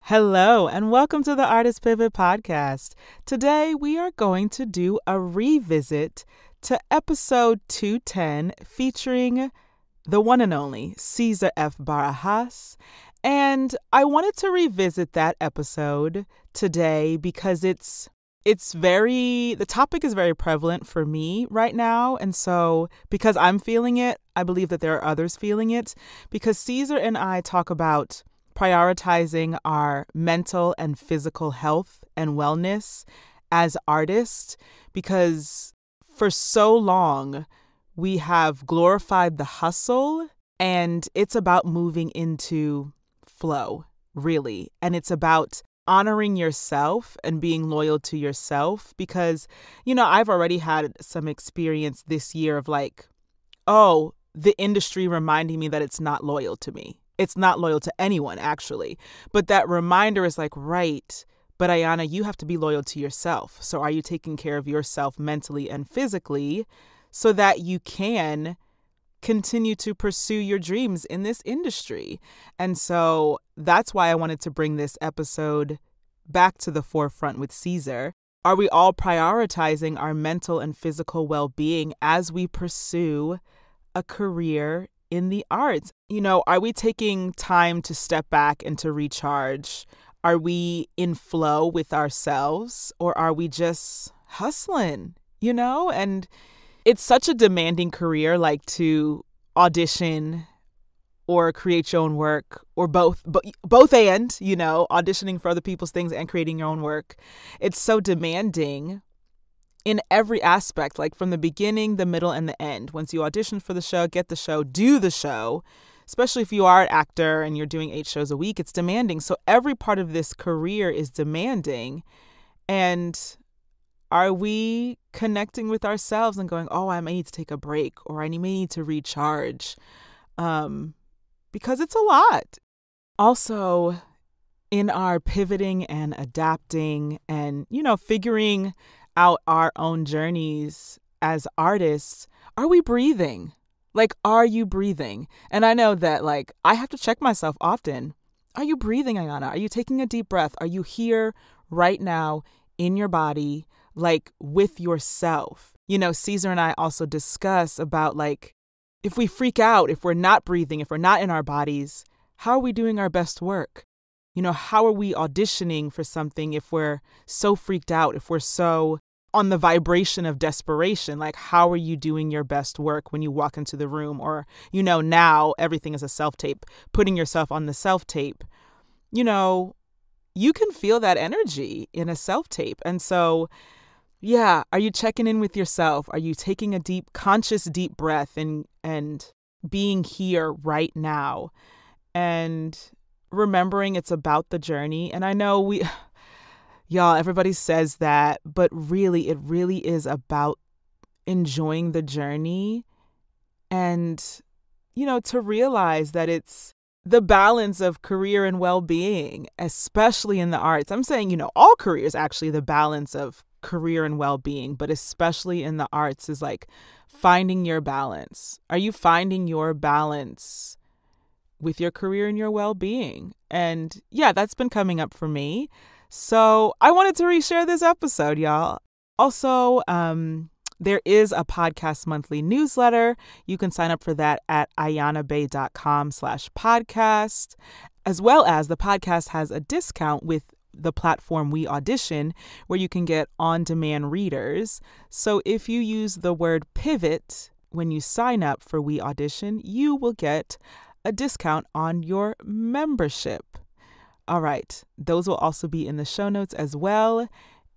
Hello, and welcome to the Artist Pivot Podcast. Today, we are going to do a revisit to episode 210 featuring the one and only Ceasar F. Barajas. And I wanted to revisit that episode today because the topic is very prevalent for me right now. And so because I'm feeling it, I believe that there are others feeling it, because Ceasar and I talk about prioritizing our mental and physical health and wellness as artists, because for so long we have glorified the hustle, and it's about moving into flow, really. And it's about honoring yourself and being loyal to yourself, because, I've already had some experience this year of the industry reminding me that it's not loyal to me. It's not loyal to anyone, actually. But that reminder is right, but Ayana, you have to be loyal to yourself. So are you taking care of yourself mentally and physically so that you can continue to pursue your dreams in this industry? And so that's why I wanted to bring this episode back to the forefront with Ceasar. Are we all prioritizing our mental and physical well-being as we pursue a career in the arts? Are we taking time to step back and to recharge? Are we in flow with ourselves, or are we just hustling, And it's such a demanding career, to audition or create your own work, or both and, auditioning for other people's things and creating your own work. It's so demanding in every aspect, from the beginning, the middle, and the end. Once you audition for the show, get the show, do the show, especially if you are an actor and you're doing 8 shows a week, it's demanding. So every part of this career is demanding. And are we connecting with ourselves and going, I may need to take a break, or I may need to recharge? Because it's a lot. Also, in our pivoting and adapting and, figuring out our own journeys as artists, are we breathing? Are you breathing? And I know that, I have to check myself often. Are you breathing, Ayana? Are you taking a deep breath? Are you here right now in your body, with yourself? Ceasar and I also discuss about, if we freak out, if we're not breathing, if we're not in our bodies, how are we doing our best work? How are we auditioning for something if we're so freaked out, if we're so on the vibration of desperation? How are you doing your best work when you walk into the room? Or, now everything is a self-tape, putting yourself on the self-tape. You can feel that energy in a self-tape. And so, are you checking in with yourself? Are you taking a conscious deep breath and being here right now? And remembering it's about the journey. And I know everybody says that, but really, it really is about enjoying the journey and, to realize that it's the balance of career and well-being, especially in the arts. I'm saying, all careers, actually, the balance of career and well-being, but especially in the arts is finding your balance. Are you finding your balance with your career and your well-being? And that's been coming up for me. So I wanted to reshare this episode, y'all. Also, there is a podcast monthly newsletter. You can sign up for that at ayanabay.com/podcast, as well as the podcast has a discount with the platform We Audition, where you can get on-demand readers. So if you use the word pivot when you sign up for We Audition, you will get a discount on your membership. All right, those will also be in the show notes as well.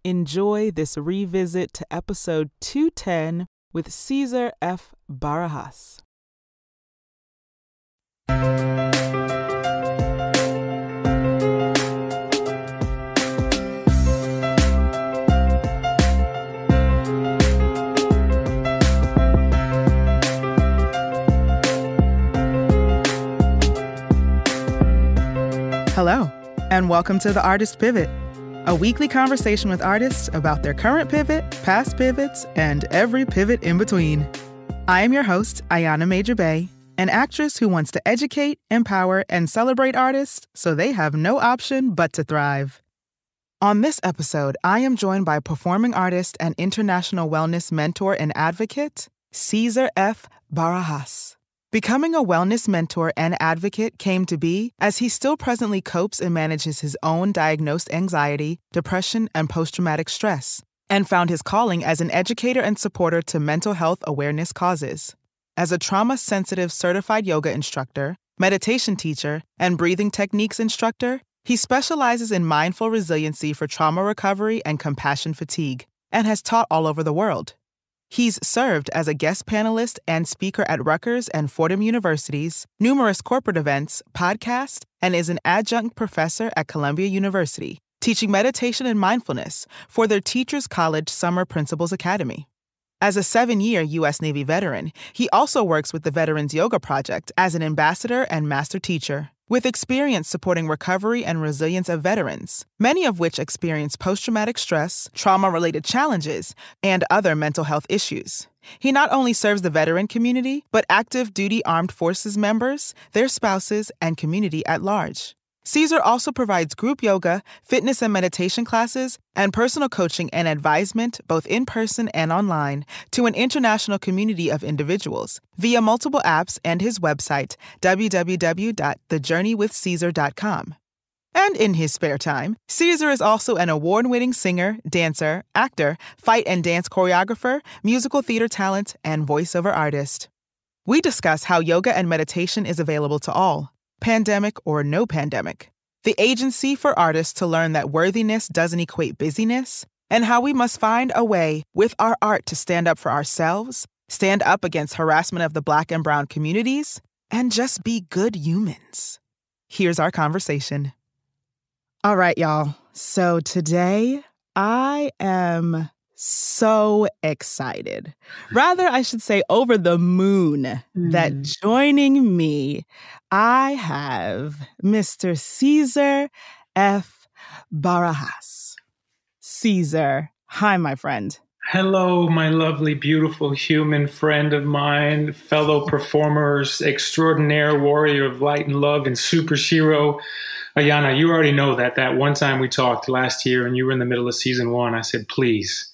Enjoy this revisit to episode 210 with Ceasar F. Barajas. Hello, and welcome to The Artist Pivot, a weekly conversation with artists about their current pivot, past pivots, and every pivot in between. I am your host, Ayana Major Bay, an actress who wants to educate, empower, and celebrate artists so they have no option but to thrive. On this episode, I am joined by performing artist and international wellness mentor and advocate, Ceasar F. Barajas. Becoming a wellness mentor and advocate came to be as he still presently copes and manages his own diagnosed anxiety, depression, and post-traumatic stress, and found his calling as an educator and supporter to mental health awareness causes. As a trauma-sensitive certified yoga instructor, meditation teacher, and breathing techniques instructor, he specializes in mindful resiliency for trauma recovery and compassion fatigue, and has taught all over the world. He's served as a guest panelist and speaker at Rutgers and Fordham Universities, numerous corporate events, podcasts, and is an adjunct professor at Columbia University, teaching meditation and mindfulness for their Teachers College Summer Principals Academy. As a 7-year U.S. Navy veteran, he also works with the Veterans Yoga Project as an ambassador and master teacher, with experience supporting recovery and resilience of veterans, many of which experience post-traumatic stress, trauma-related challenges, and other mental health issues. He not only serves the veteran community, but active duty armed forces members, their spouses, and community at large. Ceasar also provides group yoga, fitness and meditation classes, and personal coaching and advisement, both in person and online, to an international community of individuals via multiple apps and his website, www.thejourneywithceasar.com. And in his spare time, Ceasar is also an award-winning singer, dancer, actor, fight and dance choreographer, musical theater talent, and voiceover artist. We discuss how yoga and meditation is available to all, pandemic or no pandemic, the agency for artists to learn that worthiness doesn't equate busyness, and how we must find a way with our art to stand up for ourselves, stand up against harassment of the Black and Brown communities, and just be good humans. Here's our conversation. All right, y'all. So today I am so excited. Rather, I should say over the moon that joining me, I have Mr. Ceasar F. Barajas. Ceasar, hi, my friend. Hello, my lovely, beautiful human friend of mine, fellow performers, extraordinaire warrior of light and love, and superhero. Ayana, you already know that one time we talked last year and you were in the middle of season 1, I said, please,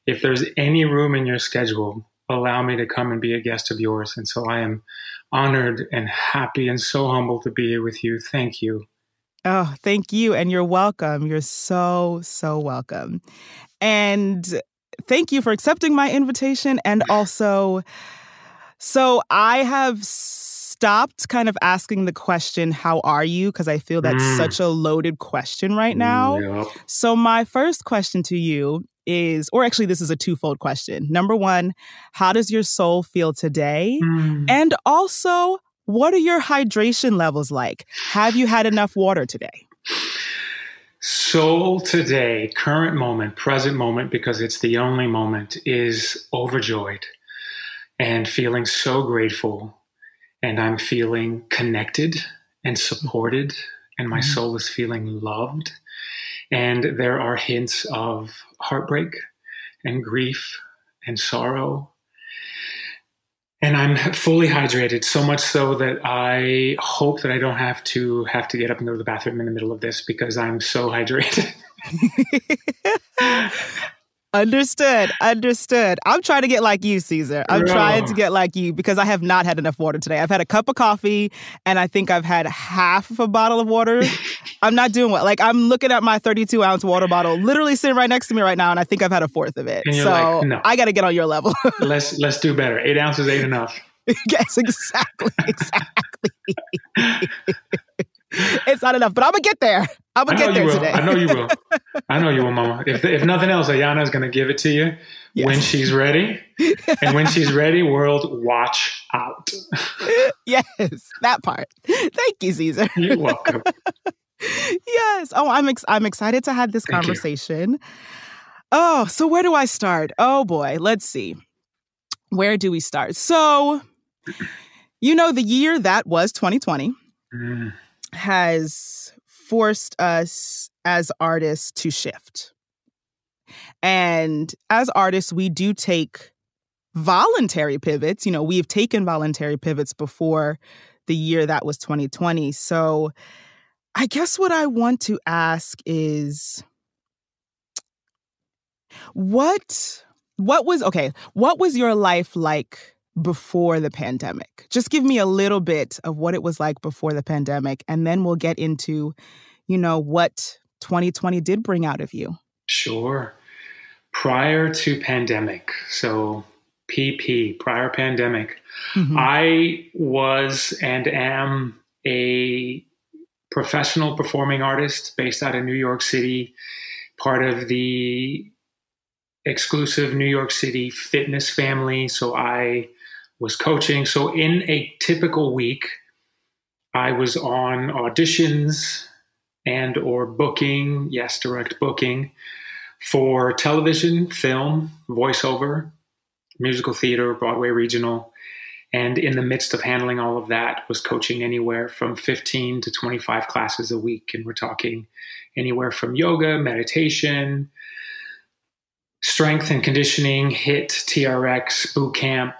if there's any room in your schedule, allow me to come and be a guest of yours. And so I am honored and happy and so humbled to be here with you. Thank you. Oh, thank you. And you're welcome. You're so, so welcome. And thank you for accepting my invitation. And also, so I have stopped kind of asking the question, how are you? Because I feel that's such a loaded question right now. Yep. So my first question to you is, or actually this is a twofold question. Number one, how does your soul feel today? And also, what are your hydration levels like? Have you had enough water today? Soul today, current moment, present moment, because it's the only moment, is overjoyed and feeling so grateful. And I'm feeling connected and supported, and my soul is feeling loved. And there are hints of heartbreak and grief and sorrow. And I'm fully hydrated, so much so that I hope that I don't have to get up and go to the bathroom in the middle of this because I'm so hydrated. Understood. I'm trying to get like you, Ceasar. I'm trying to get like you because I have not had enough water today. I've had a cup of coffee and I think I've had half of a bottle of water. I'm not doing well. Like, I'm looking at my 32-ounce water bottle literally sitting right next to me right now, and I think I've had a fourth of it. And you're so like, no. I got to get on your level. Let's do better. 8 ounces ain't enough. Yes, exactly. It's not enough, but I'm going to get there. I'm going to get there today. I know you will, Mama. If nothing else, Ayana is going to give it to you when she's ready. And when she's ready, world, watch out. Yes, that part. Thank you, Ceasar. You're welcome. Yes. Oh, I'm excited to have this conversation. Oh, so where do I start? Oh, boy. Let's see. Where do we start? So, the year that was 2020 has forced us as artists to shift. And as artists, we do take voluntary pivots. We've taken voluntary pivots before the year that was 2020. So I guess what I want to ask is what was your life like before the pandemic? Just give me a little bit of what it was like before the pandemic, and then we'll get into, what 2020 did bring out of you. Sure. Prior to pandemic, so PP, prior pandemic, I was and am a professional performing artist based out of New York City, part of the exclusive New York City fitness family. So I was coaching. So in a typical week, I was on auditions and or booking, yes, direct booking, for television, film, voiceover, musical theater, Broadway regional. And in the midst of handling all of that, was coaching anywhere from 15 to 25 classes a week. And we're talking anywhere from yoga, meditation, strength and conditioning, HIIT, TRX, boot camp.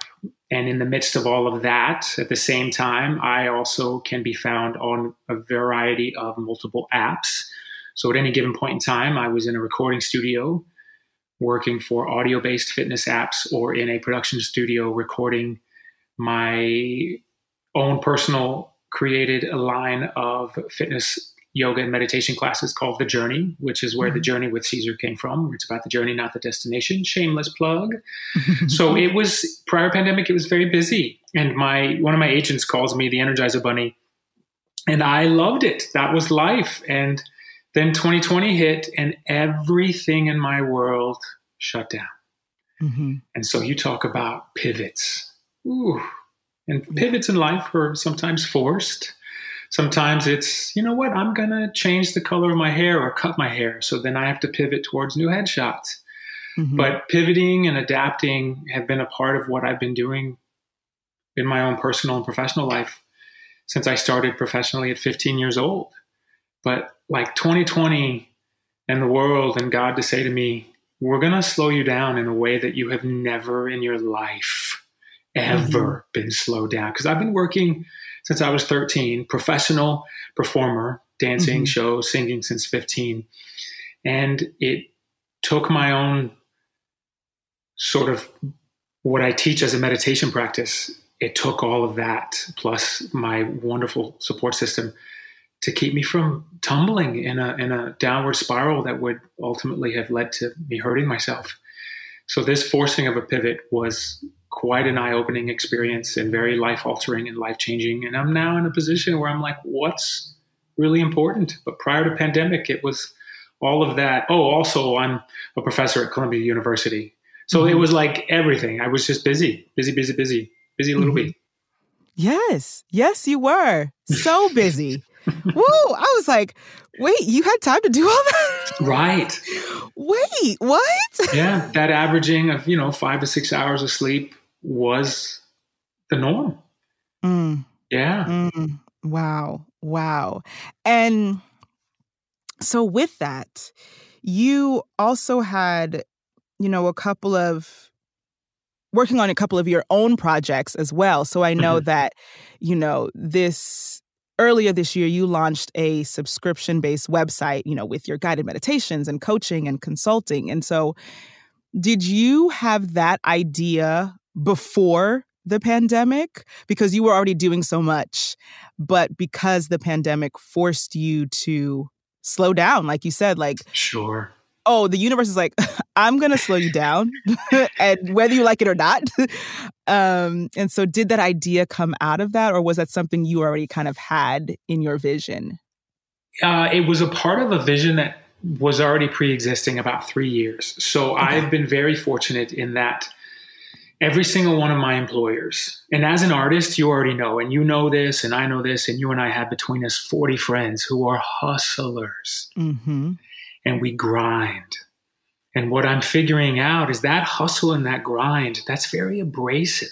And in the midst of all of that, at the same time, I also can be found on a variety of multiple apps. So at any given point in time, I was in a recording studio working for audio-based fitness apps, or in a production studio recording my own personal created a line of fitness, yoga, and meditation classes called The Journey, which is where The Journey with Ceasar came from. It's about the journey, not the destination. Shameless plug. So it was, prior pandemic, it was very busy. And one of my agents calls me the Energizer Bunny. And I loved it. That was life. And then 2020 hit and everything in my world shut down. And so you talk about pivots. Ooh. And pivots in life are sometimes forced. Sometimes it's, you know what, I'm going to change the color of my hair or cut my hair. So then I have to pivot towards new headshots. But pivoting and adapting have been a part of what I've been doing in my own personal and professional life since I started professionally at 15 years old. But like 2020 and the world and God to say to me, we're going to slow you down in a way that you have never in your life ever been slowed down. Because I've been working since I was 13, professional performer, dancing, shows, singing since 15. And it took my own sort of what I teach as a meditation practice. It took all of that, plus my wonderful support system, to keep me from tumbling in a downward spiral that would ultimately have led to me hurting myself. So this forcing of a pivot was quite an eye-opening experience and very life-altering and life-changing. And I'm now in a position where I'm like, what's really important? But prior to pandemic, it was all of that. Oh, also, I'm a professor at Columbia University. So it was like everything. I was just busy little bee. Yes, you were. So busy. Woo! I was like, wait, you had time to do all that? Right. Wait, what? Yeah, that averaging of, 5 to 6 hours of sleep was the norm. Yeah. Wow. And so with that, you also had, working on a couple of your own projects as well. So I know that, earlier this year, you launched a subscription-based website, with your guided meditations and coaching and consulting. And so did you have that idea before the pandemic? Because you were already doing so much, but because the pandemic forced you to slow down, like you said, Sure. Oh, the universe is like, I'm going to slow you down, and whether you like it or not. And so did that idea come out of that, or was that something you already kind of had in your vision? It was a part of a vision that was already pre-existing about 3 years. So I've been very fortunate in that every single one of my employers, and as an artist, you already know, and you know this, and I know this, and you and I have between us 40 friends who are hustlers. And we grind. And what I'm figuring out is that hustle and that grind, that's very abrasive.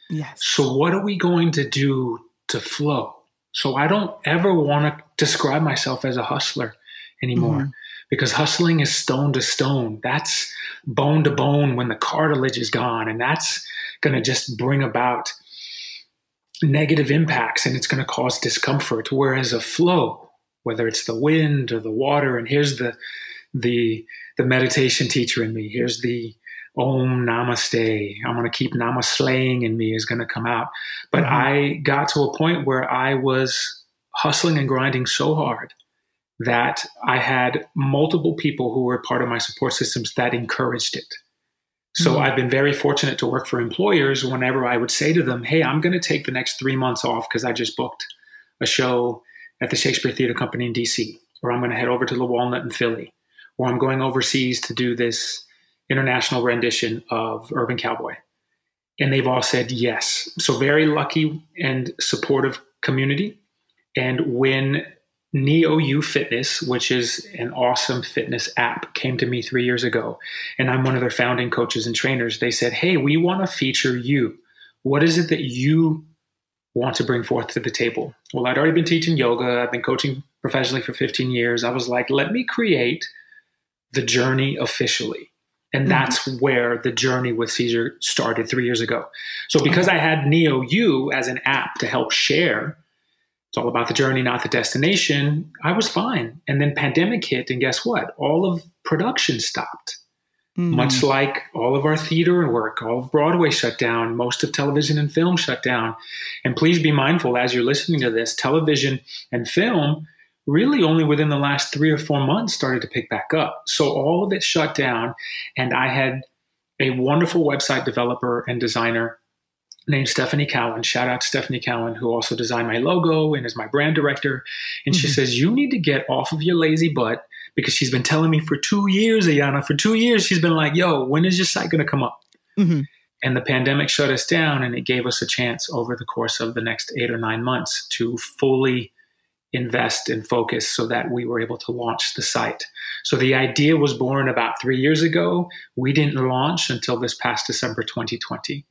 Yes. So what are we going to do to flow? So I don't ever want to describe myself as a hustler anymore, because hustling is stone to stone. That's bone to bone when the cartilage is gone. And that's going to just bring about negative impacts, and it's going to cause discomfort. Whereas a flow, whether it's the wind or the water, and here's the meditation teacher in me, here's the Om Namaste, I'm going to keep Namaslaying in me is going to come out. But I got to a point where I was hustling and grinding so hard that I had multiple people who were part of my support systems that encouraged it. So I've been very fortunate to work for employers whenever I would say to them, hey, I'm going to take the next 3 months off because I just booked a show at the Shakespeare Theater Company in DC, or I'm going to head over to the Walnut in Philly, or I'm going overseas to do this international rendition of Urban Cowboy. And they've all said yes. So very lucky and supportive community. And when NeoU Fitness, which is an awesome fitness app, came to me 3 years ago, and I'm one of their founding coaches and trainers, they said, hey, we want to feature you. What is it that you want to bring forth to the table? Well, I'd already been teaching yoga. I've been coaching professionally for 15 years. I was like, let me create the journey officially. And that's where the journey with Ceasar started 3 years ago. So because I had NeoU as an app to help share, it's all about the journey, not the destination, I was fine. And then pandemic hit, and guess what? All of production stopped. Much like all of our theater work, all of Broadway shut down, most of television and film shut down. And please be mindful as you're listening to this, television and film really only within the last 3 or 4 months started to pick back up. So all of it shut down. And I had a wonderful website developer and designer named Stephanie Cowan. Shout out to Stephanie Cowan, who also designed my logo and is my brand director. And she says, you need to get off of your lazy butt, because she's been telling me for 2 years, Ayana, for 2 years, she's been like, yo, when is your site going to come up? And the pandemic shut us down, and it gave us a chance over the course of the next 8 or 9 months to fully invest and focus so that we were able to launch the site. So the idea was born about 3 years ago. We didn't launch until this past December 2020.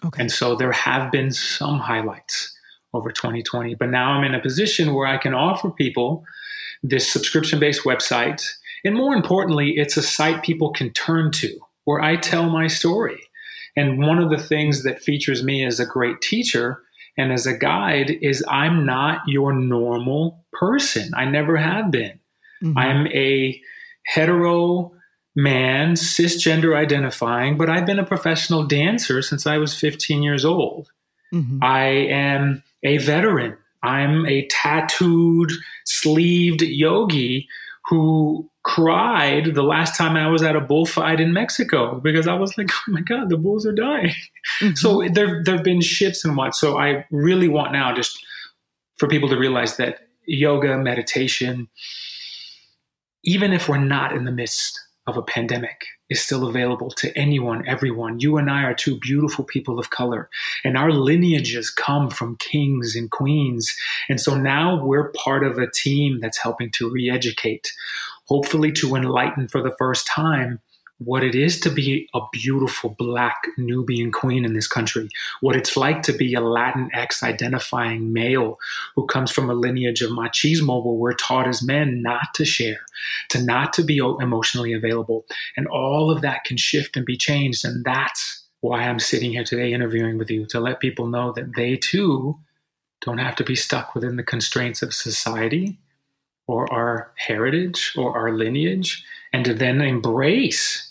Okay. And so there have been some highlights over 2020, but now I'm in a position where I can offer people this subscription-based website. And more importantly, it's a site people can turn to where I tell my story. And one of the things that features me as a great teacher and as a guide is I'm not your normal person. I never have been. I'm a hetero man, cisgender identifying, but I've been a professional dancer since I was 15 years old. I am a veteran. I'm a tattooed, sleeved yogi who cried the last time I was at a bullfight in Mexico because I was like, oh my God, the bulls are dying. So there have been shifts in what. So I really want now just for people to realize that yoga, meditation, even if we're not in the midst of a pandemic, is still available to anyone, everyone. You and I are two beautiful people of color, and our lineages come from kings and queens. And so now we're part of a team that's helping to re-educate, hopefully to enlighten for the first time what it is to be a beautiful Black Nubian queen in this country, what it's like to be a Latinx identifying male who comes from a lineage of machismo where we're taught as men not to share, to not to be emotionally available. And all of that can shift and be changed. And that's why I'm sitting here today interviewing with you, to let people know that they too don't have to be stuck within the constraints of society or our heritage or our lineage, and to then embrace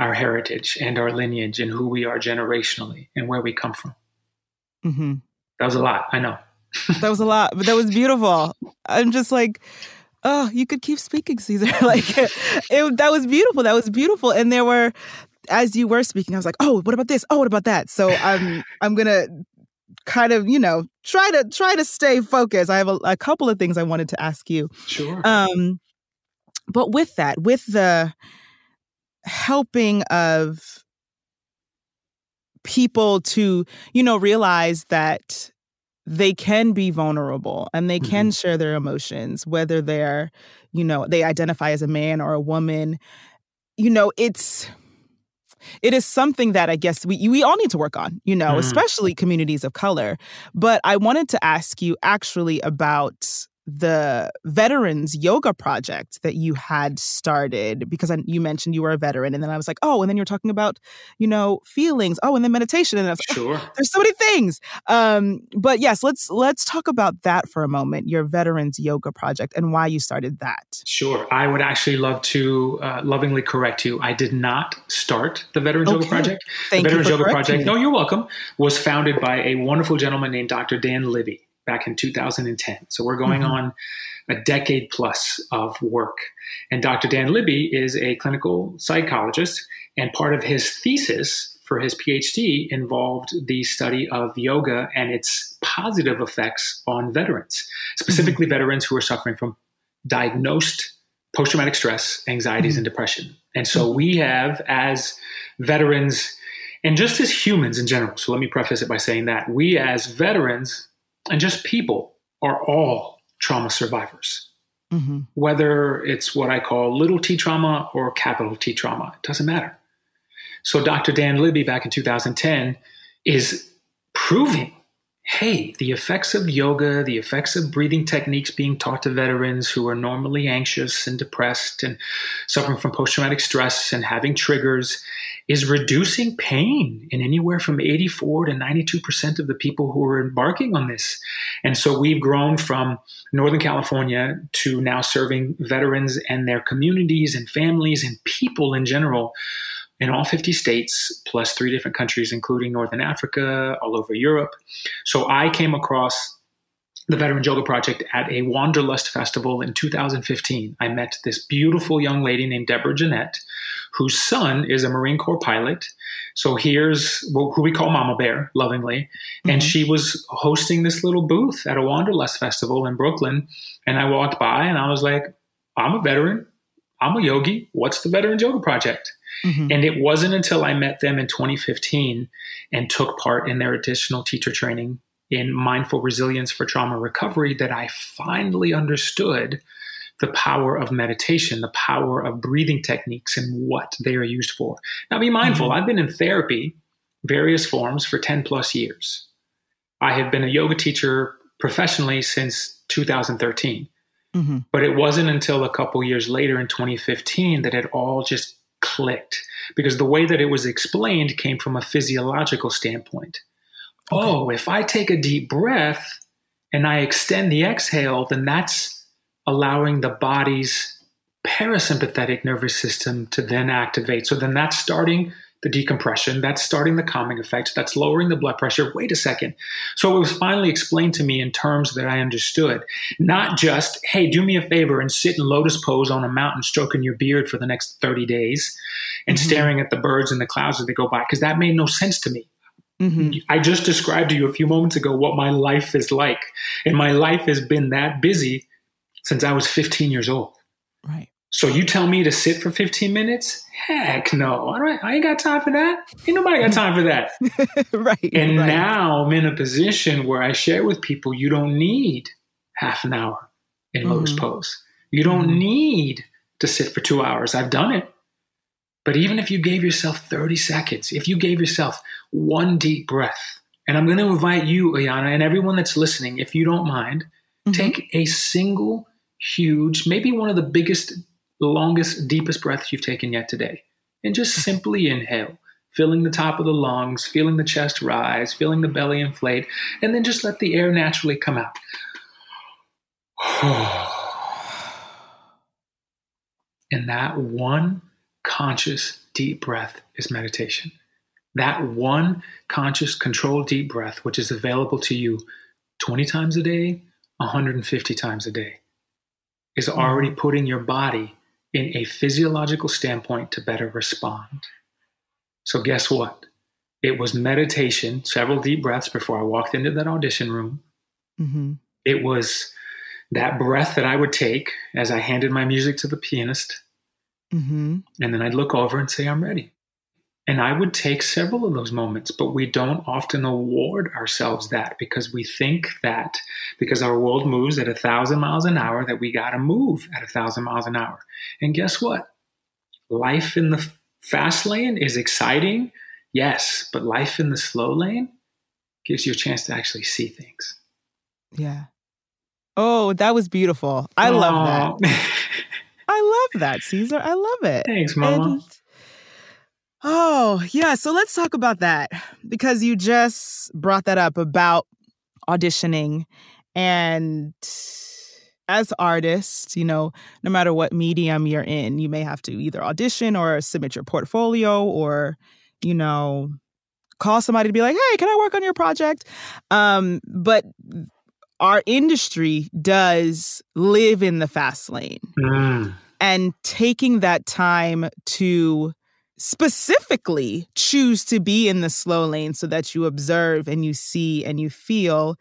our heritage and our lineage and who we are generationally and where we come from. That was a lot, I know. That was a lot, but that was beautiful. I'm just like, oh, you could keep speaking, Ceasar. That was beautiful. That was beautiful. And there were, as you were speaking, I was like, oh, what about this? Oh, what about that? So I'm gonna kind of, try to stay focused. I have a couple of things I wanted to ask you. Sure. But with that, with the helping of people to, realize that they can be vulnerable and they can share their emotions, whether they're, they identify as a man or a woman, it is something that I guess we all need to work on, especially communities of color. But I wanted to ask you actually about the Veterans Yoga Project that you had started, because you mentioned you were a veteran, and then I was like, oh, and then you're talking about, feelings. Oh, and then meditation, and I was like, Sure. oh, there's so many things. But yes, let's talk about that for a moment. Your Veterans Yoga Project and why you started that. Sure. I would actually love to lovingly correct you. I did not start the Veterans Yoga Project. Thank the Veterans you for Yoga Project, me. no, you're welcome, was founded by a wonderful gentleman named Dr. Dan Libby back in 2010. So we're going on a decade plus of work. And Dr. Dan Libby is a clinical psychologist, and part of his thesis for his PhD involved the study of yoga and its positive effects on veterans, specifically veterans who are suffering from diagnosed post-traumatic stress, anxieties, and depression. And so we have, as veterans, and just as humans in general, so let me preface it by saying that we as veterans and just people are all trauma survivors. Whether it's what I call little t trauma or capital T trauma, it doesn't matter. So Dr. Dan Libby back in 2010 is proving, hey, the effects of yoga, the effects of breathing techniques being taught to veterans who are normally anxious and depressed and suffering from post-traumatic stress and having triggers is reducing pain in anywhere from 84 to 92% of the people who are embarking on this. And so we've grown from Northern California to now serving veterans and their communities and families and people in general in all 50 states, plus 3 different countries, including Northern Africa, all over Europe. So I came across the Veterans Yoga Project at a Wanderlust festival in 2015. I met this beautiful young lady named Deborah Jeanette, whose son is a Marine Corps pilot. So here's who we call Mama Bear, lovingly. And she was hosting this little booth at a Wanderlust festival in Brooklyn. And I walked by and I was like, I'm a veteran. I'm a yogi. What's the Veterans Yoga Project? And it wasn't until I met them in 2015 and took part in their additional teacher training in mindful resilience for trauma recovery that I finally understood the power of meditation, the power of breathing techniques and what they are used for. Now, be mindful. I've been in therapy, various forms, for 10 plus years. I have been a yoga teacher professionally since 2013. But it wasn't until a couple years later in 2015 that it all just clicked, because the way that it was explained came from a physiological standpoint. Oh, if I take a deep breath and I extend the exhale, then that's allowing the body's parasympathetic nervous system to then activate. So then that's starting the decompression, that's starting the calming effect, that's lowering the blood pressure. Wait a second. So it was finally explained to me in terms that I understood, not just, hey, do me a favor and sit in lotus pose on a mountain stroking your beard for the next 30 days and staring at the birds and the clouds as they go by, because that made no sense to me. I just described to you a few moments ago what my life is like, and my life has been that busy since I was 15 years old. Right. So you tell me to sit for 15 minutes? Heck no. I ain't got time for that. Ain't nobody got time for that. Right. And now I'm in a position where I share with people, you don't need half an hour in lotus pose. You don't need to sit for 2 hours. I've done it. But even if you gave yourself 30 seconds, if you gave yourself one deep breath, and I'm going to invite you, Ayana, and everyone that's listening, if you don't mind, take a single huge, maybe one of the biggest, longest, deepest breaths you've taken yet today. And just simply inhale, filling the top of the lungs, feeling the chest rise, feeling the belly inflate, and then just let the air naturally come out. And that one conscious deep breath is meditation. That one conscious controlled deep breath, which is available to you 20 times a day, 150 times a day, is already putting your body in a physiological standpoint to better respond. So guess what? It was meditation, several deep breaths before I walked into that audition room. It was that breath that I would take as I handed my music to the pianist. And then I'd look over and say, I'm ready. And I would take several of those moments, but we don't often award ourselves that, because we think that because our world moves at 1,000 miles an hour, that we got to move at 1,000 miles an hour. And guess what? Life in the fast lane is exciting. Yes. But life in the slow lane gives you a chance to actually see things. Yeah. Oh, that was beautiful. I love that. Oh, I love that, Caesar. I love it. thanks, Mama. And oh, yeah. So let's talk about that because you just brought that up about auditioning. And as artists, no matter what medium you're in, you may have to either audition or submit your portfolio or, you know, call somebody to be like, hey, can I work on your project? But our industry does live in the fast lane. Mm. And taking that time to specifically choose to be in the slow lane so that you observe and you see and you feel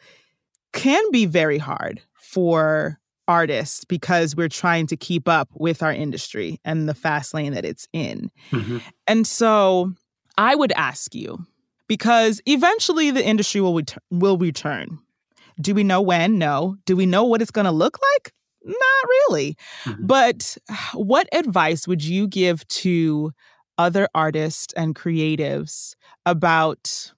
can be very hard for artists because we're trying to keep up with our industry and the fast lane that it's in. Mm-hmm. And so I would ask you, because eventually the industry will return. Do we know when? No. Do we know what it's going to look like? Not really. Mm-hmm. But what advice would you give to other artists and creatives about,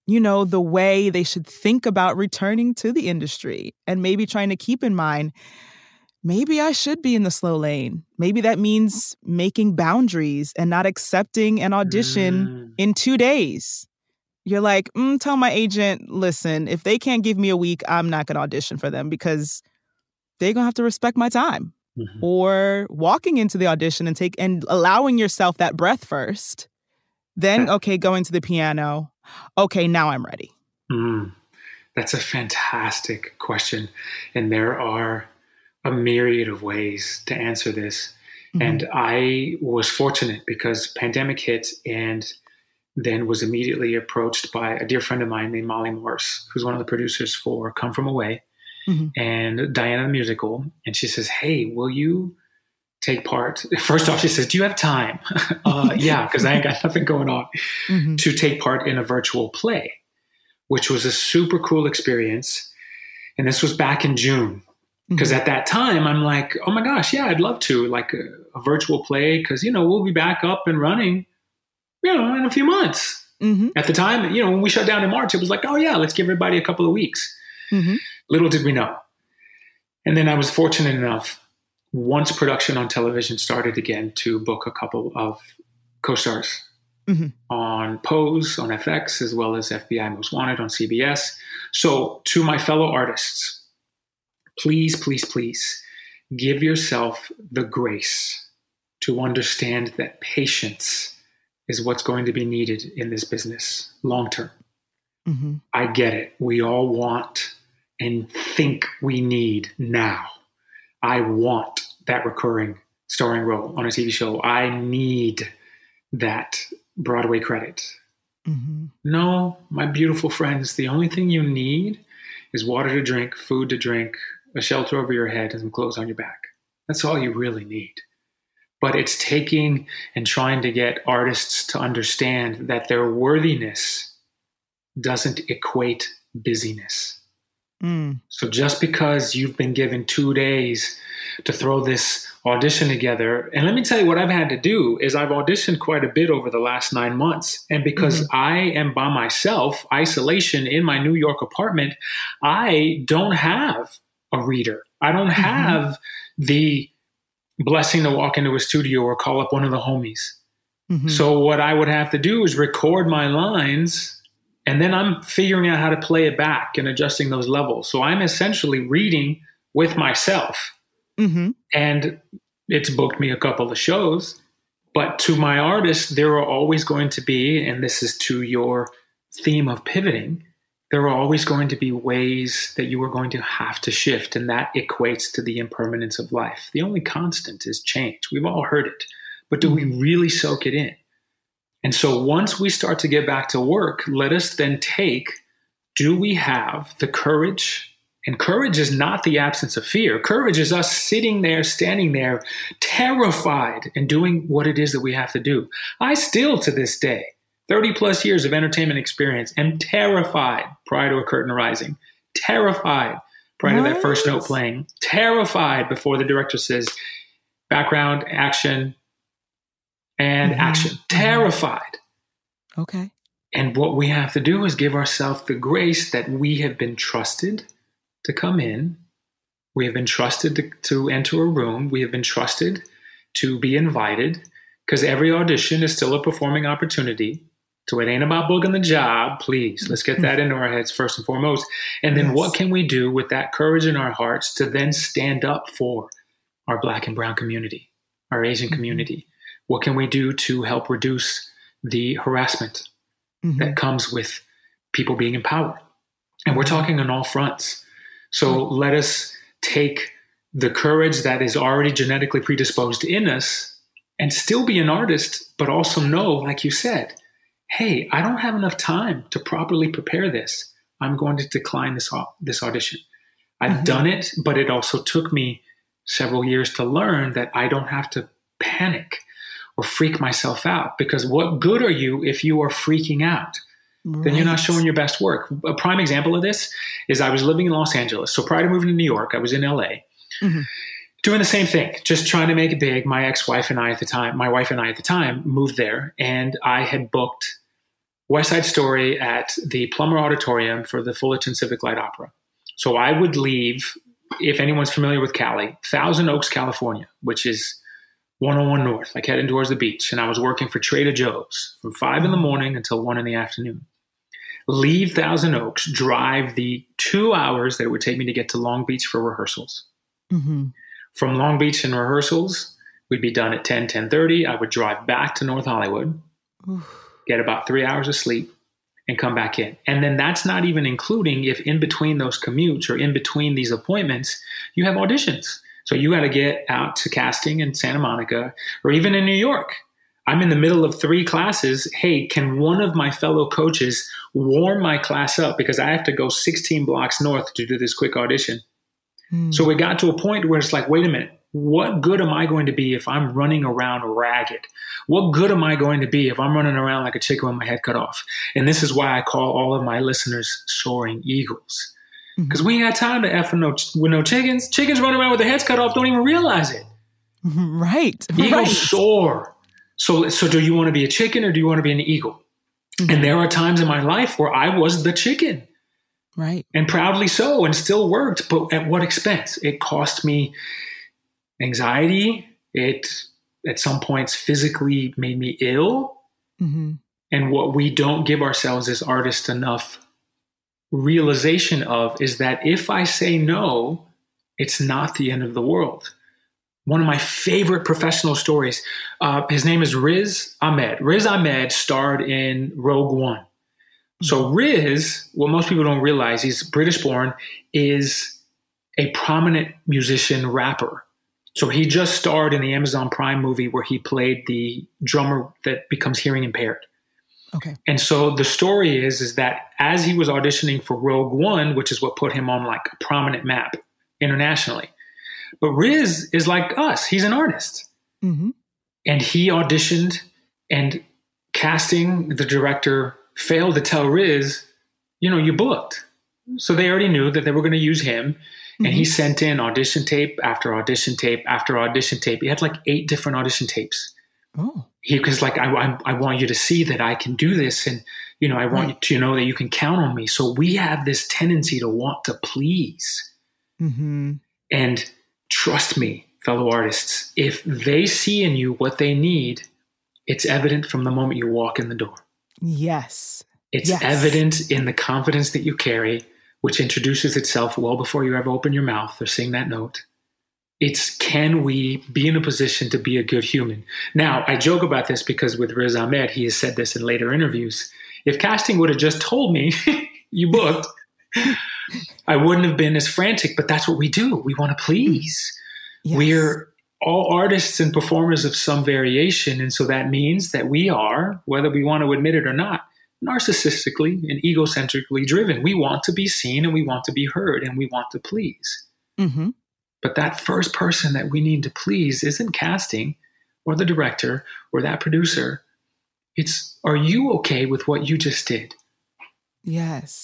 the way they should think about returning to the industry and maybe trying to keep in mind, maybe I should be in the slow lane. Maybe that means making boundaries and not accepting an audition in 2 days. You're like, tell my agent, listen, if they can't give me a week, I'm not going to audition for them because they're going to have to respect my time. Mm-hmm. Or walking into the audition and allowing yourself that breath first. Then, okay, going to the piano. Okay, now I'm ready. That's a fantastic question. And there are a myriad of ways to answer this. Mm-hmm. And I was fortunate because pandemic hit and then was immediately approached by a dear friend of mine named Molly Morse, who's one of the producers for Come From Away and Diana the Musical. And she says, hey, will you take part? First off, she says, do you have time? Yeah, because I ain't got nothing going on to take part in a virtual play, which was a super cool experience. And this was back in June. Because at that time, I'm like, oh my gosh, yeah, I'd love to, like a virtual play, because, we'll be back up and running in a few months. At the time, when we shut down in March, it was like, oh yeah, let's give everybody a couple of weeks. Little did we know. And then I was fortunate enough, once production on television started again, to book a couple of co-stars on Pose, on FX, as well as FBI Most Wanted on CBS. So to my fellow artists, please, please, please give yourself the grace to understand that patience is what's going to be needed in this business long term. I get it. We all want and think we need now. I want that recurring starring role on a TV show. I need that Broadway credit. No, my beautiful friends, the only thing you need is water to drink, food to drink, a shelter over your head, and some clothes on your back. That's all you really need. But it's taking and trying to get artists to understand that their worthiness doesn't equate busyness. So just because you've been given 2 days to throw this audition together, and let me tell you what I've had to do is I've auditioned quite a bit over the last 9 months. And because I am by myself, isolation in my New York apartment, I don't have a reader. I don't have the blessing to walk into a studio or call up one of the homies. So what I would have to do is record my lines, and then I'm figuring out how to play it back and adjusting those levels. So I'm essentially reading with myself. And it's booked me a couple of shows. But to my artists, there are always going to be, and this is to your theme of pivoting, there are always going to be ways that you are going to have to shift, and that equates to the impermanence of life. The only constant is change. We've all heard it, but do we really soak it in? And so once we start to get back to work, let us then do we have the courage? And courage is not the absence of fear. Courage is us sitting there, standing there, terrified and doing what it is that we have to do. I still, to this day, 30 plus years of entertainment experience, am terrified prior to a curtain rising, terrified prior to that first note playing, terrified before the director says, background, action, and action. Terrified. Okay. And what we have to do is give ourselves the grace that we have been trusted to come in We have been trusted to enter a room. We have been trusted to be invited, because every audition is still a performing opportunity. So it ain't about booking the job, please. Let's get that into our heads first and foremost. And then what can we do with that courage in our hearts to then stand up for our Black and brown community, our Asian community? What can we do to help reduce the harassment that comes with people being in power? And we're talking on all fronts. So let us take the courage that is already genetically predisposed in us and still be an artist, but also know, like you said, hey, I don't have enough time to properly prepare this. I'm going to decline this audition. I've done it, but it also took me several years to learn that I don't have to panic or freak myself out, because what good are you if you are freaking out? Then you're not showing your best work. A prime example of this is I was living in Los Angeles. So prior to moving to New York, I was in LA. Doing the same thing, just trying to make it big. My wife and I at the time moved there, and I had booked West Side Story at the Plummer Auditorium for the Fullerton Civic Light Opera. So I would leave, if anyone's familiar with Cali, Thousand Oaks, California, which is 101 North, like heading towards the beach. And I was working for Trader Joe's from 5 in the morning until 1 in the afternoon. Leave Thousand Oaks, drive the 2 hours that it would take me to get to Long Beach for rehearsals. From Long Beach and rehearsals, we'd be done at 10, 10:30. I would drive back to North Hollywood, get about 3 hours of sleep, and come back in. And then that's not even including if in between those commutes or in between these appointments, you have auditions. So you got to get out to casting in Santa Monica or even in New York. I'm in the middle of 3 classes. Hey, can one of my fellow coaches warm my class up because I have to go 16 blocks north to do this quick audition? So we got to a point where it's like, wait a minute, what good am I going to be if I'm running around ragged? What good am I going to be if I'm running around like a chicken with my head cut off? And this is why I call all of my listeners soaring eagles. Because we ain't got time to F with no chickens. Chickens running around with their heads cut off don't even realize it. Eagles soar. So do you want to be a chicken or do you want to be an eagle? And there are times in my life where I was the chicken. And proudly so, and still worked. But at what expense? It cost me anxiety. It, at some points, physically made me ill. And what we don't give ourselves as artists enough realization of is that if I say no, it's not the end of the world. One of my favorite professional stories, his name is Riz Ahmed. Riz Ahmed starred in Rogue One. So Riz, what most people don't realize, he's British born, is a prominent musician rapper. So he just starred in the Amazon Prime movie where he played the drummer that becomes hearing impaired. And so the story is that as he was auditioning for Rogue One, which is what put him on like a prominent map internationally. But Riz is like us. He's an artist. And he auditioned, and casting, the director failed to tell Riz, you booked. So they already knew that they were going to use him. And he sent in audition tape after audition tape after audition tape. He had like 8 different audition tapes. He was like, I want you to see that I can do this. And, I want you to know that you can count on me. So we have this tendency to want to please. And trust me, fellow artists, if they see in you what they need, it's evident from the moment you walk in the door. It's evident in the confidence that you carry, which introduces itself well before you ever open your mouth or sing that note. It's, can we be in a position to be a good human? Now, I joke about this because with Riz Ahmed, he has said this in later interviews. If casting would have just told me, you booked, I wouldn't have been as frantic, but that's what we do. We want to please. We're all artists and performers of some variation. And so that means that we are, whether we want to admit it or not, narcissistically and egocentrically driven. We want to be seen and we want to be heard and we want to please. But that first person that we need to please isn't casting or the director or that producer. It's, are you okay with what you just did?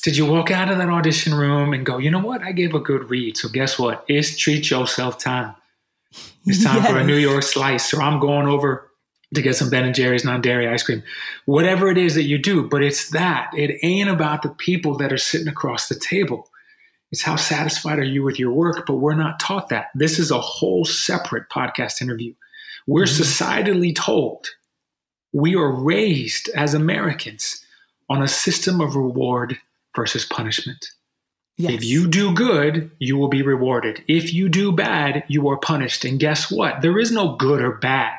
Did you walk out of that audition room and go, you know what? I gave a good read. So guess what? It's treat yourself time. It's time for a New York slice, or I'm going over to get some Ben & Jerry's non-dairy ice cream. Whatever it is that you do, but it's that. It ain't about the people that are sitting across the table. It's how satisfied are you with your work, but we're not taught that. This is a whole separate podcast interview. We're societally told, we are raised as Americans on a system of reward versus punishment. Yes. If you do good, you will be rewarded. If you do bad, you are punished. And guess what? There is no good or bad.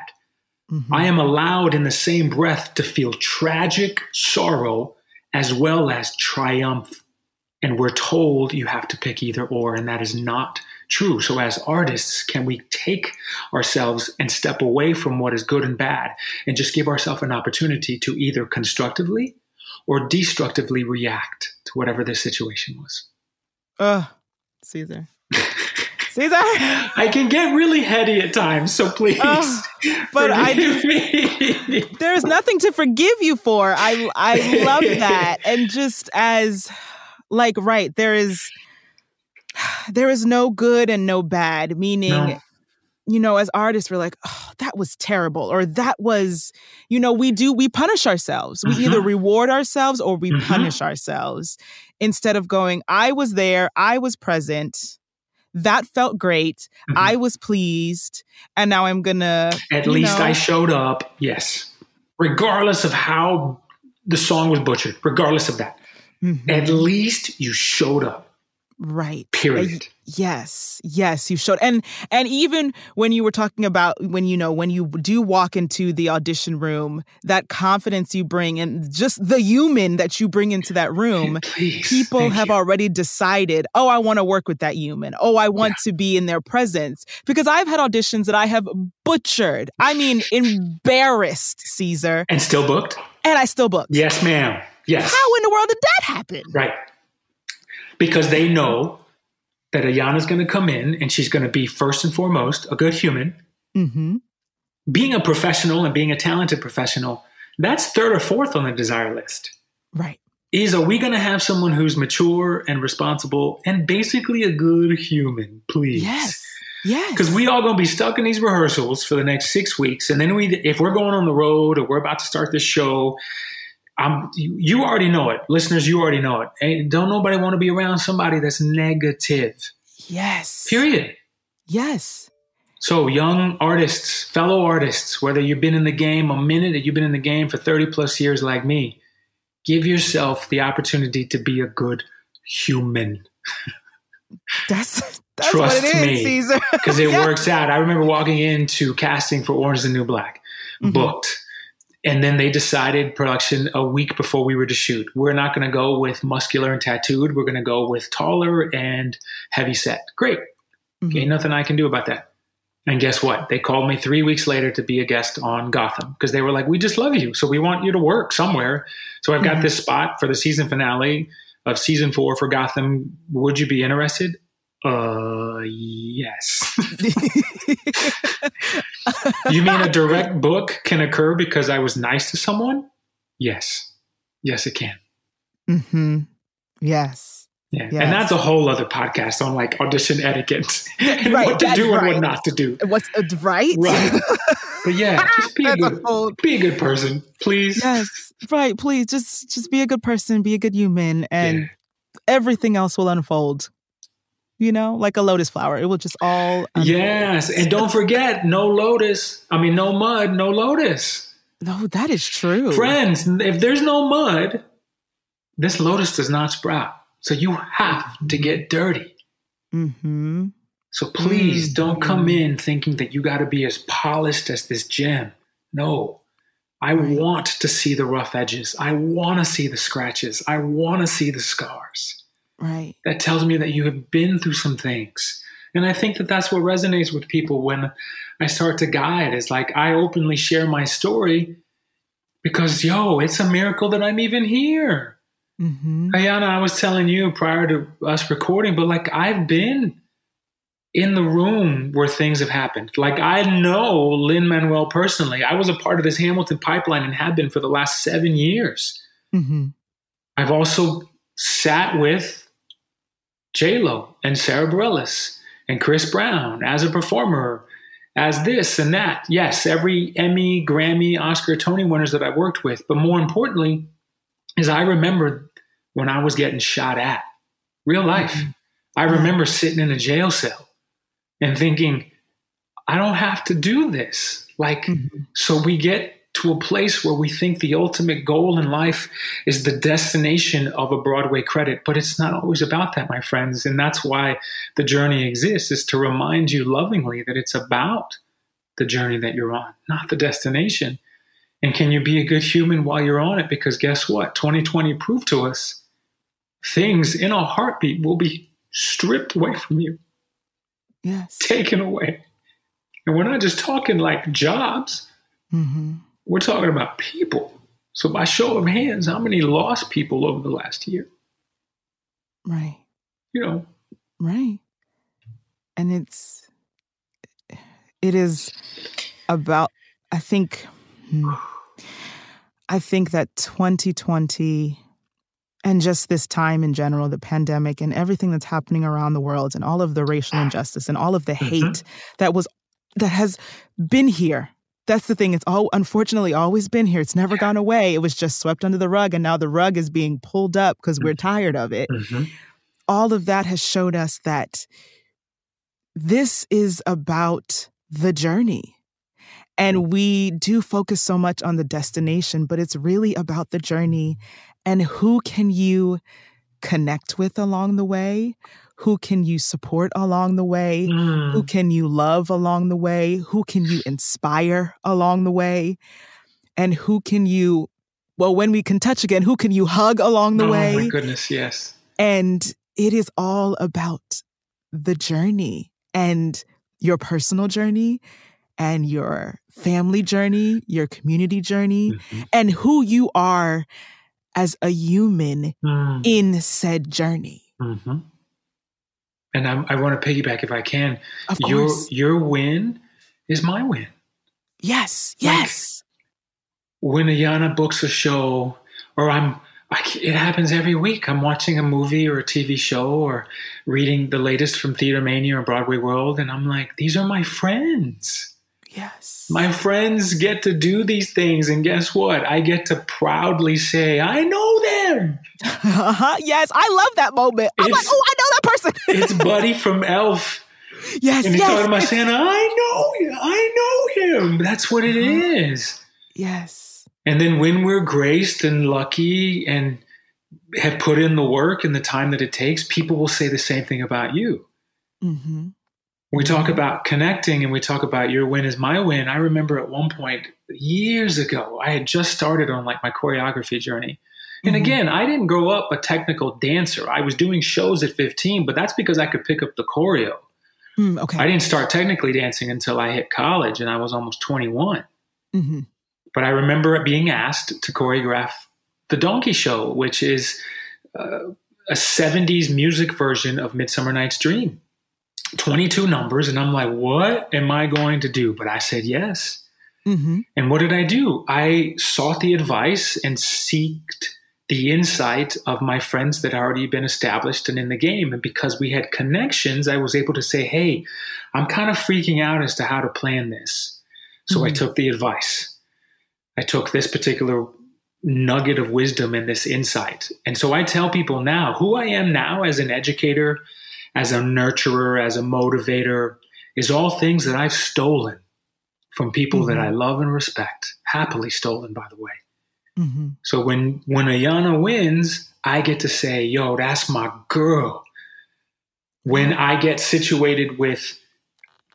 I am allowed in the same breath to feel tragic sorrow as well as triumph. And we're told you have to pick either or, and that is not true. So as artists, can we take ourselves and step away from what is good and bad and just give ourselves an opportunity to either constructively or destructively react to whatever the situation was? Caesar. Caesar! I can get really heady at times, so please. But there's nothing to forgive you for. I love that. And just as, like, right, there is no good and no bad, meaning, you know, as artists, we're like, oh, that was terrible. Or that was, you know, we punish ourselves. We either reward ourselves or we punish ourselves instead of going, I was there, I was present. That felt great. I was pleased. And now I'm going to... At least I showed up. Yes. Regardless of how the song was butchered. Regardless of that. At least you showed up. Right. Period. Yes, you showed. And even when you were talking about when you do walk into the audition room, that confidence you bring and just the human that you bring into that room, people have already decided, oh, I want to work with that human. Oh, I want to be in their presence. Because I've had auditions that I have butchered. I mean, embarrassed, Caesar. And still booked? And I still booked. Yes, ma'am. Yes. How in the world did that happen? Right. Because they know that Ayana's going to come in and she's going to be first and foremost a good human. Being a professional and being a talented professional, that's third or fourth on the desire list. Right. Are we going to have someone who's mature and responsible and basically a good human, please? Yes. Because we all going to be stuck in these rehearsals for the next 6 weeks. And then if we're going on the road or we're about to start this show, you already know it. Listeners, you already know it. And don't nobody want to be around somebody that's negative. Yes. Period. Yes. So young artists, fellow artists, whether you've been in the game a minute or you've been in the game for 30 plus years like me, give yourself the opportunity to be a good human. That's Trust what it is, me, Caesar. Because it works out. I remember walking into casting for Orange is the New Black, booked. And then they decided production a week before we were to shoot. We're not going to go with muscular and tattooed. We're going to go with taller and heavy set. Great. Ain't nothing I can do about that. And guess what? They called me 3 weeks later to be a guest on Gotham because they were like, we just love you. So we want you to work somewhere. So I've got this spot for the season finale of season 4 for Gotham. Would you be interested? Yes. You mean a direct book can occur because I was nice to someone? Yes. Yes, it can. Yes. Yeah. Yes. And that's a whole other podcast on like audition etiquette and what to do and what not to do. What's right? Right. But yeah, just be a good person, please. Yes. Right. Please just be a good person, be a good human, and everything else will unfold. You know, like a lotus flower. It will just all unfold. Yes. And don't forget, no lotus. I mean, no mud, no lotus. No, that is true. Friends, if there's no mud, this lotus does not sprout. So you have to get dirty. So please don't come in thinking that you got to be as polished as this gem. No. I want to see the rough edges. I want to see the scratches. I want to see the scars. Right. That tells me that you have been through some things. And I think that that's what resonates with people when I start to guide. Is like I openly share my story because, it's a miracle that I'm even here. Ayana, I was telling you prior to us recording, but like I've been in the room where things have happened. Like I know Lin-Manuel personally. I was a part of this Hamilton pipeline and have been for the last 7 years. I've also sat with J-Lo and Sarah Bareilles and Chris Brown as a performer, as this and that. Yes, every Emmy, Grammy, Oscar, Tony winners that I worked with. But more importantly is I remember when I was getting shot at. Real life. I remember sitting in a jail cell and thinking, I don't have to do this. Like, so we get to a place where we think the ultimate goal in life is the destination of a Broadway credit, but it's not always about that, my friends. And that's why the journey exists, is to remind you lovingly that it's about the journey that you're on, not the destination. And can you be a good human while you're on it? Because guess what? 2020 proved to us things in a heartbeat will be stripped away from you. Yes. Taken away. And we're not just talking like jobs. We're talking about people. So by show of hands, how many lost people over the last year? Right. You know. Right. And it is about, I think that 2020 and just this time in general, the pandemic and everything that's happening around the world and all of the racial injustice and all of the hate that has been here. That's the thing. It's unfortunately always been here. It's never gone away. It was just swept under the rug, and now the rug is being pulled up because we're tired of it. All of that has showed us that this is about the journey. And we do focus so much on the destination, but it's really about the journey and who can you connect with along the way? Who can you support along the way? Who can you love along the way? Who can you inspire along the way? And who can you, well, when we can touch again, who can you hug along the way? Oh my goodness, yes. And it is all about the journey and your personal journey and your family journey, your community journey, and who you are as a human in said journey. And I want to piggyback if I can. Of course. Your win is my win. Yes. When Ayana books a show, or it happens every week. I'm watching a movie or a TV show or reading the latest from Theater Mania or Broadway World, and I'm like, these are my friends. Yes. My friends get to do these things, and guess what? I get to proudly say, I know them. Yes, I love that moment. I'm like, oh, I know that person. It's Buddy from Elf. Yes, and he's talking about Santa. I know him. That's what it is. Yes. And then when we're graced and lucky and have put in the work and the time that it takes, people will say the same thing about you. We talk about connecting and we talk about your win is my win. I remember at one point years ago, I had just started on like my choreography journey. And again, I didn't grow up a technical dancer. I was doing shows at 15, but that's because I could pick up the choreo. Okay. I didn't start technically dancing until I hit college and I was almost 21. But I remember being asked to choreograph the Donkey Show, which is a 70s music version of Midsummer Night's Dream. 22 numbers. And I'm like, what am I going to do? But I said yes. And what did I do? I sought the advice and sought the insight of my friends that had already been established and in the game. And because we had connections, I was able to say, hey, I'm kind of freaking out as to how to plan this. So I took the advice. I took this particular nugget of wisdom and this insight. And so I tell people now who I am now as an educator, as a nurturer, as a motivator, is all things that I've stolen from people that I love and respect. Happily stolen, by the way. So when Ayana wins, I get to say, yo, that's my girl. When I get situated with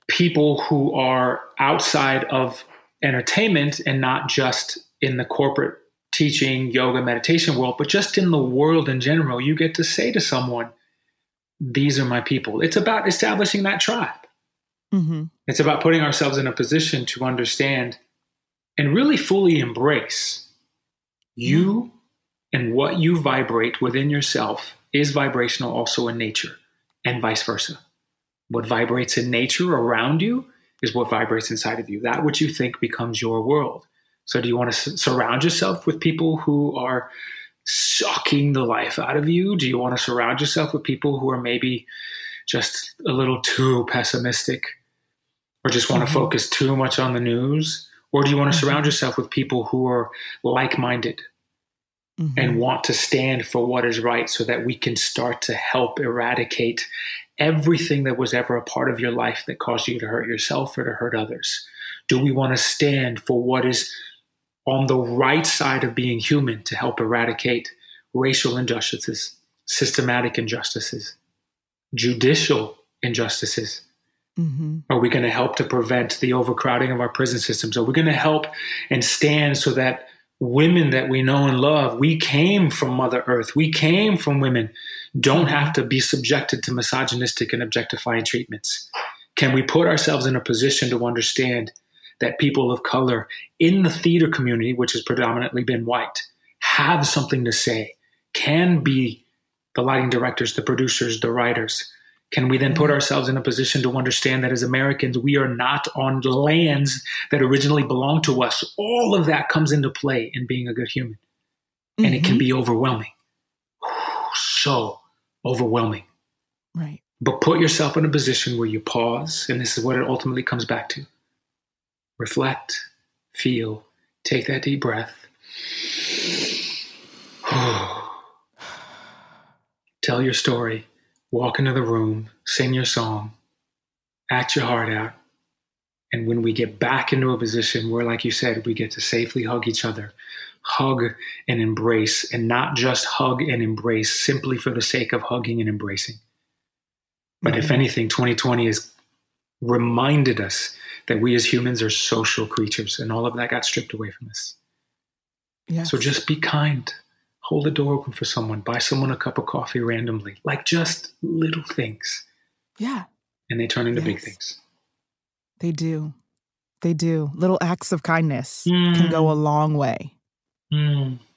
people who are outside of entertainment and not just in the corporate teaching, yoga, meditation world, but just in the world in general, you get to say to someone, these are my people. It's about establishing that tribe. It's about putting ourselves in a position to understand and really fully embrace you and what you vibrate within yourself is vibrational also in nature and vice versa. What vibrates in nature around you is what vibrates inside of you. That which you think becomes your world. So do you want to surround yourself with people who are sucking the life out of you? Do you want to surround yourself with people who are maybe just a little too pessimistic or just want to focus too much on the news? Or do you want to surround yourself with people who are like-minded, and want to stand for what is right so that we can start to help eradicate everything that was ever a part of your life that caused you to hurt yourself or to hurt others? Do we want to stand for what is on the right side of being human to help eradicate racial injustices, systematic injustices, judicial injustices? Are we going to help to prevent the overcrowding of our prison systems? Are we going to help and stand so that women that we know and love, we came from Mother Earth, we came from women, don't have to be subjected to misogynistic and objectifying treatments? Can we put ourselves in a position to understand that people of color in the theater community, which has predominantly been white, have something to say, can be the lighting directors, the producers, the writers? Can we then put ourselves in a position to understand that as Americans, we are not on lands that originally belonged to us? All of that comes into play in being a good human. And it can be overwhelming. So overwhelming. Right. But put yourself in a position where you pause, and this is what it ultimately comes back to. Reflect, feel, take that deep breath. Tell your story. Walk into the room, sing your song, act your heart out. And when we get back into a position where, like you said, we get to safely hug each other, hug and embrace, and not just hug and embrace simply for the sake of hugging and embracing. But if anything, 2020 has reminded us that we as humans are social creatures, and all of that got stripped away from us. Yes. So just be kind. Hold the door open for someone. Buy someone a cup of coffee randomly. Like just little things. Yeah. And they turn into big things. They do. They do. Little acts of kindness can go a long way.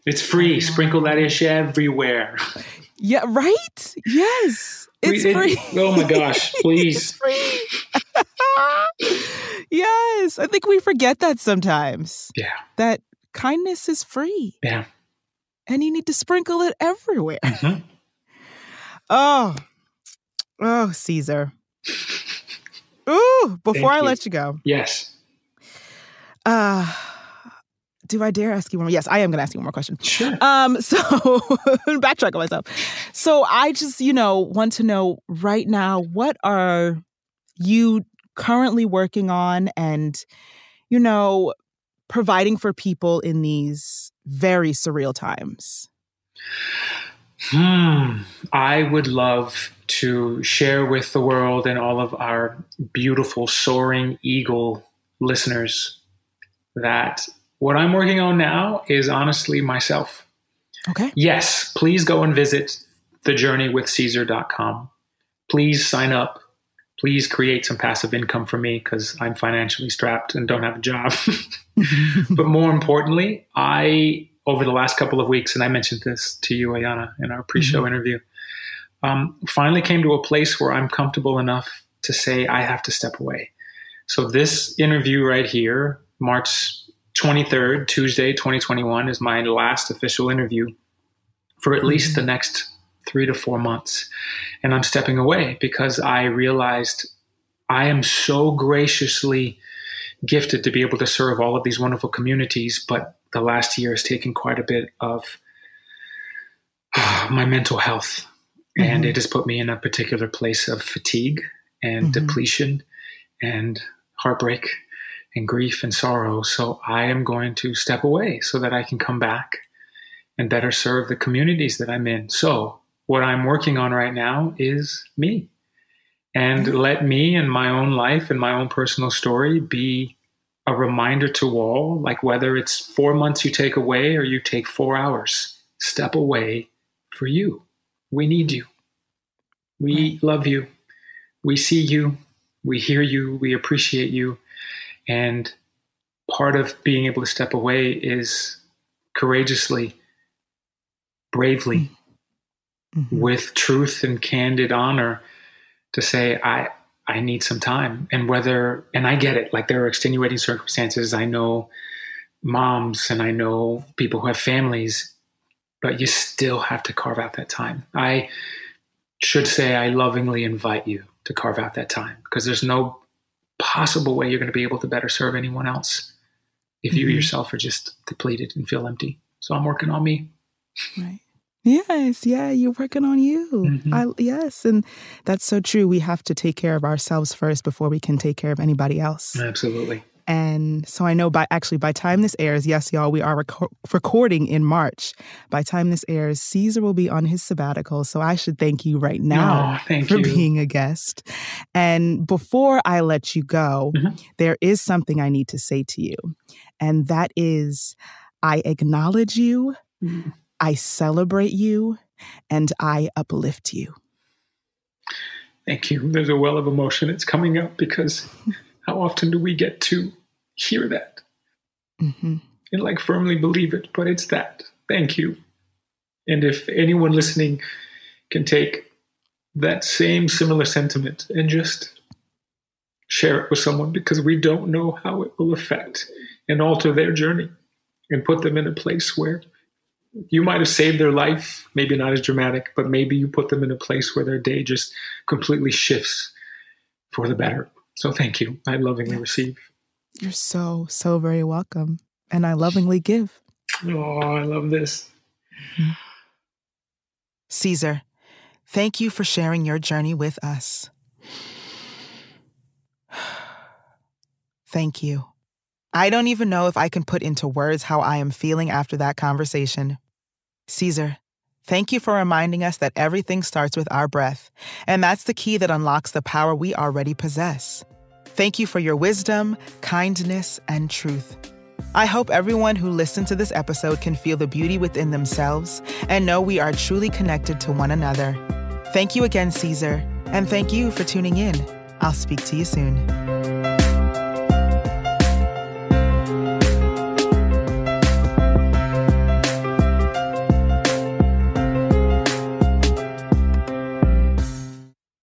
It's free. Sprinkle that ish everywhere. Yeah, right? Yes. It's free. Oh my gosh, please. It's free. Yes. I think we forget that sometimes. Yeah. That kindness is free. Yeah. And you need to sprinkle it everywhere. Oh, Ceasar. Ooh, before I let you go. Yes. Do I dare ask you one more? Yes, I am going to ask you one more question. Sure. So backtrack on myself. So I just, want to know right now, what are you currently working on and, providing for people in these very surreal times? I would love to share with the world and all of our beautiful soaring eagle listeners that what I'm working on now is honestly myself. Okay. Yes, please go and visit thejourneywithceasar.com. Please sign up. Please create some passive income for me because I'm financially strapped and don't have a job. But more importantly, over the last couple of weeks, and I mentioned this to you, Ayana, in our pre-show interview, finally came to a place where I'm comfortable enough to say I have to step away. So this interview right here, March 23rd, Tuesday, 2021, is my last official interview for at least the next 3 to 4 months. And I'm stepping away because I realized I am so graciously gifted to be able to serve all of these wonderful communities, but the last year has taken quite a bit of my mental health. And it has put me in a particular place of fatigue and depletion and heartbreak and grief and sorrow. So I am going to step away so that I can come back and better serve the communities that I'm in. So what I'm working on right now is me. And let me and my own life and my own personal story be a reminder to all, like whether it's 4 months you take away or you take 4 hours, step away for you. We need you. We love you. We see you. We hear you. We appreciate you. And part of being able to step away is courageously, bravely, with truth and candid honor to say, I need some time. And I get it, like there are extenuating circumstances. I know moms and I know people who have families, but you still have to carve out that time. I should say I lovingly invite you to carve out that time because there's no possible way you're going to be able to better serve anyone else if you yourself are just depleted and feel empty. So I'm working on me. Right. Yes, yeah, you're working on you. Mm-hmm. Yes, and that's so true. We have to take care of ourselves first before we can take care of anybody else. Absolutely. And so I know by time this airs, yes, y'all, we are recording in March. By time this airs, Ceasar will be on his sabbatical. So I should thank you right now for being a guest. And before I let you go, there is something I need to say to you. And that is, I acknowledge you, I celebrate you, and I uplift you. Thank you. There's a well of emotion. It's coming up because how often do we get to hear that and like firmly believe it? But it's that. Thank you. And if anyone listening can take that same similar sentiment and just share it with someone, because we don't know how it will affect and alter their journey and put them in a place where you might have saved their life, maybe not as dramatic, but maybe you put them in a place where their day just completely shifts for the better. So thank you. I lovingly receive. You're so, so very welcome. And I lovingly give. Oh, I love this. Ceasar, thank you for sharing your journey with us. Thank you. I don't even know if I can put into words how I am feeling after that conversation. Ceasar, thank you for reminding us that everything starts with our breath, and that's the key that unlocks the power we already possess. Thank you for your wisdom, kindness, and truth. I hope everyone who listened to this episode can feel the beauty within themselves and know we are truly connected to one another. Thank you again, Ceasar, and thank you for tuning in. I'll speak to you soon.